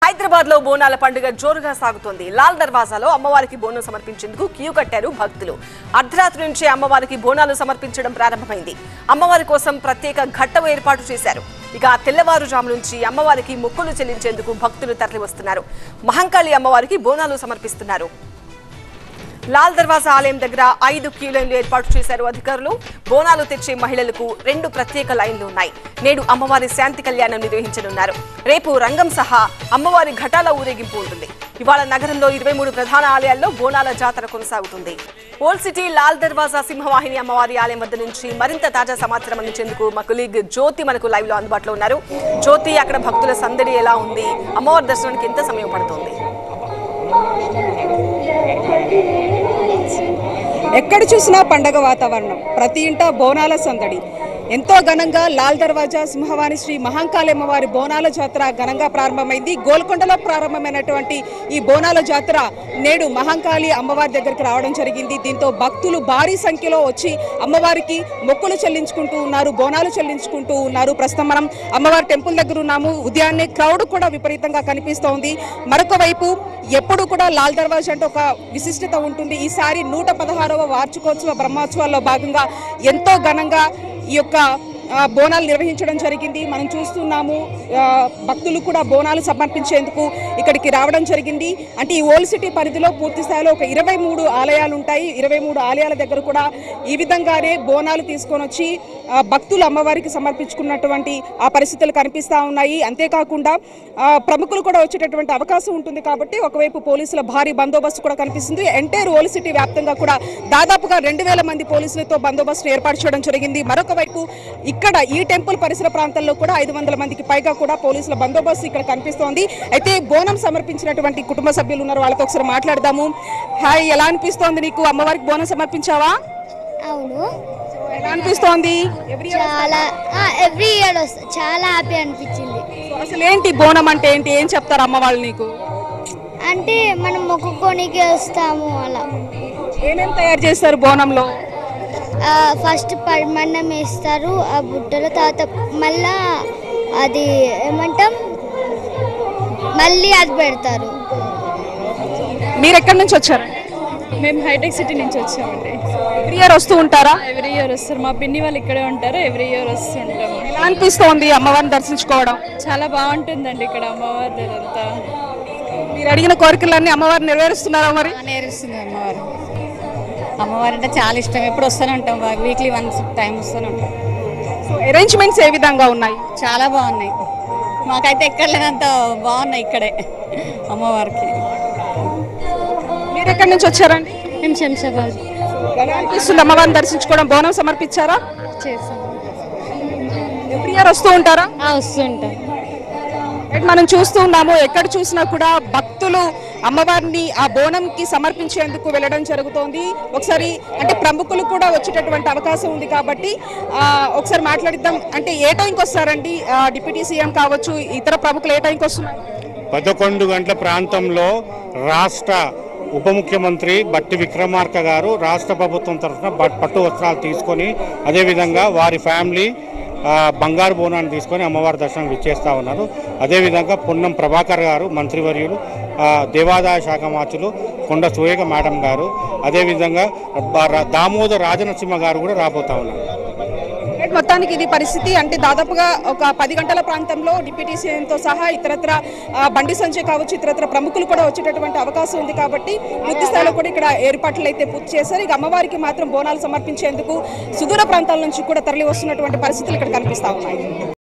హైదరాబాద్ లో బోనాల పండుగ జోరుగా సాగుతోంది. లాల్ దర్వాజాలో అమ్మవారికి బోనం సమర్పించేందుకు క్యూ కట్టారు భక్తులు. అర్ధరాత్రి నుంచే అమ్మవారికి బోనాలు సమర్పించడం ప్రారంభమైంది. అమ్మవారి కోసం ప్రత్యేక ఘట్టం ఏర్పాటు చేశారు. ఇక తెల్లవారుజాము నుంచి అమ్మవారికి మొక్కులు చెల్లించేందుకు భక్తులు తరలివస్తున్నారు. మహంకాళి అమ్మవారికి బోనాలు సమర్పిస్తున్నారు. లాల్ దర్వాజా ఆలయం దగ్గర 5 క్యూ లైన్లు ఏర్పాటు చేశారు అధికారులు. బోనాలు తెచ్చే మహిళలకు 2 ప్రత్యేక లైన్లు ఉన్నాయి. నేడు అమ్మవారి శాంతి కళ్యాణం నిర్వహించనున్నారు. రేపు రంగం సహా అమ్మవారి ఘటాల ఊరేగింపు ఉంటుంది. ఇవాళ నగరంలో 23 ప్రధాన ఆలయాల్లో బోనాల జాతర కొనసాగుతుంది. ఓల్డ్ సిటీ లాల్ దర్వాజా సింహవాహిని అమ్మవారి ఆలయం వద్ద నుంచి మరింత తాజా సమాచారం అందించేందుకు మా కొలీగ్ జ్యోతి మనకు లైవ్ లో అందుబాటులో ఉన్నారు. జ్యోతి, అక్కడ భక్తుల సందడి ఎలా ఉంది? అమ్మవారి దర్శనానికి ఎంత సమయం పడుతుంది? ఎక్కడ చూసినా పండగ వాతావరణం, ప్రతి ఇంట బోనాల సందడి. ఎంతో ఘనంగా లాల్ దర్వాజా సింహవాణి శ్రీ మహంకాళి అమ్మవారి బోనాల జాతర ఘనంగా ప్రారంభమైంది. గోల్కొండలో ప్రారంభమైనటువంటి ఈ బోనాల జాతర నేడు మహంకాళి అమ్మవారి దగ్గరికి రావడం జరిగింది. దీంతో భక్తులు భారీ సంఖ్యలో వచ్చి అమ్మవారికి మొక్కులు చెల్లించుకుంటూ ఉన్నారు, బోనాలు చెల్లించుకుంటూ ఉన్నారు. ప్రస్తుతం మనం అమ్మవారి టెంపుల్ దగ్గర ఉన్నాము. ఉదయాన్నే క్రౌడ్ కూడా విపరీతంగా కనిపిస్తోంది. మరొక వైపు ఎప్పుడు కూడా లాల్ దర్వాజా అంటే ఒక విశిష్టత ఉంటుంది. ఈసారి 116వ వార్షికోత్సవ బ్రహ్మోత్సవాల్లో భాగంగా ఎంతో ఘనంగా ఈ యొక్క బోనాలు నిర్వహించడం జరిగింది. మనం చూస్తున్నాము, భక్తులు కూడా బోనాలు సమర్పించేందుకు ఇక్కడికి రావడం జరిగింది. అంటే ఈ ఓల్డ్ సిటీ పరిధిలో పూర్తి స్థాయిలో ఒక 23 ఆలయాలు ఉంటాయి. 23 ఆలయాల దగ్గర కూడా ఈ విధంగానే బోనాలు తీసుకొని వచ్చి భక్తులు అమ్మవారికి సమర్పించుకున్నటువంటి ఆ పరిస్థితులు కనిపిస్తూ ఉన్నాయి. అంతేకాకుండా ప్రముఖులు కూడా వచ్చేటటువంటి అవకాశం ఉంటుంది. కాబట్టి ఒకవైపు పోలీసుల భారీ బందోబస్తు కూడా కనిపిస్తుంది. ఎంటైర్ ఓల్డ్ సిటీ వ్యాప్తంగా కూడా దాదాపుగా 2000 మంది పోలీసులతో బందోబస్తు ఏర్పాటు చేయడం జరిగింది. మరొక వైపు ఇక్కడ ఈ టెంపుల్ పరిసర ప్రాంతాల్లో కూడా 500 మందికి పైగా కూడా పోలీసుల బందోబస్తు ఇక్కడ కనిపిస్తోంది. అయితే బోనం సమర్పించినటువంటి కుటుంబ సభ్యులు ఉన్నారు, వాళ్ళతో ఒకసారి మాట్లాడదాము. హాయ్, ఎలా అనిపిస్తోంది నీకు? అమ్మవారికి బోనం సమర్పించావా? అవును. ఎలా అనిపిస్తోంది? చాలా ఎవ్రీ ఇయర్ చాలా హ్యాపీ అనిపించింది. అసలు ఏంటి బోనం అంటే ఏంటి, ఏం చెప్తారు అమ్మ వాళ్ళు నీకు? అంటే మనం మొక్కుకోనికి వస్తాము. అలా ఏమేమి తయారు చేస్తారు బోనంలో? ఫస్ట్ పరిమన్నం వేస్తారు ఆ బుట్టలో, తర్వాత మళ్ళా అది ఏమంటాం, మళ్ళీ అది పెడతారు. మీరు ఎక్కడి నుంచి వచ్చారు? మేము హైటెక్ సిటీ నుంచి వచ్చామండి. ఎవ్రీ ఇయర్ వస్తూ ఉంటారా? ఎవ్రీ ఇయర్ వస్తారు. మా పిన్ని వాళ్ళు ఇక్కడే ఉంటారు. ఎవ్రీ ఇయర్ వస్తుంటాము. ఎలా అనిపిస్తోంది అమ్మవారిని దర్శించుకోవడం? చాలా బాగుంటుందండి ఇక్కడ అమ్మవారి అంతా. మీరు అడిగిన కోరికలన్నీ అమ్మవారు నెరవేరుస్తున్నారా? మరి నేర్పిస్తుంది అమ్మవారు. అమ్మవారు అంటే చాలా ఇష్టం. ఎప్పుడు వస్తూనే ఉంటాం, వీక్లీ వన్స్ టైం వస్తూనే ఉంటాం. సో అరేంజ్మెంట్స్ ఏ విధంగా ఉన్నాయి? చాలా బాగున్నాయి. మాకైతే ఎక్కడ లేనంత బాగున్నాయి ఇక్కడే అమ్మవారికి. మీరు ఎక్కడి నుంచి వచ్చారండి? మేము శంషాబాద్ ఎలా అనిపిస్తుంది అమ్మవారిని దర్శించుకోవడం? బోనం సమర్పించారా? చేస్తాం. ఎవ్రీ ఇయర్ వస్తూ ఉంటారా? వస్తుంటాం. మనం చూస్తూ ఉన్నాము, ఎక్కడ చూసినా కూడా భక్తులు అమ్మవారిని ఆ బోనంకి సమర్పించేందుకు వెళ్ళడం జరుగుతోంది. ఒకసారి అంటే ప్రముఖులు కూడా వచ్చేటటువంటి అవకాశం ఉంది కాబట్టి ఒకసారి మాట్లాడిద్దాం. అంటే ఏ టైంకి వస్తారండి? డిప్యూటీ సీఎం కావచ్చు, ఇతర ప్రముఖులు ఏ టైంకి వస్తున్నారు? 11 గంటల ప్రాంతంలో రాష్ట్ర ఉప ముఖ్యమంత్రి బట్టి విక్రమార్క గారు రాష్ట్ర ప్రభుత్వం తరఫున పట్టు వస్త్రాలు తీసుకొని, అదేవిధంగా వారి ఫ్యామిలీ బంగారు బోనాన్ని తీసుకొని అమ్మవారి దర్శనం ఇచ్చేస్తూ ఉన్నారు. అదేవిధంగా పొన్నం ప్రభాకర్ గారు మంత్రివర్యులు, దేవాదాయ శాఖ మంత్రులు కొండ సురేఖ మేడం గారు, అదేవిధంగా దామోదర్ రాజనరసింహ గారు కూడా రాబోతా ఉన్నారు. మొత్తానికి ఇది పరిస్థితి. అంటే దాదాపుగా ఒక 10 గంటల ప్రాంతంలో డిప్యూటీ సీఎంతో సహా ఇతరత్ర బండి సంజయ్ కావచ్చు, ఇతరత్ర ప్రముఖులు కూడా వచ్చేటటువంటి అవకాశం ఉంది. కాబట్టి పూర్తి స్థాయిలో కూడా ఇక్కడ ఏర్పాట్లు అయితే పూర్తి చేశారు. ఇక అమ్మవారికి మాత్రం బోనాలు సమర్పించేందుకు సుదూర ప్రాంతాల నుంచి కూడా తరలి వస్తున్నటువంటి పరిస్థితులు ఇక్కడ కనిపిస్తా ఉన్నాయి.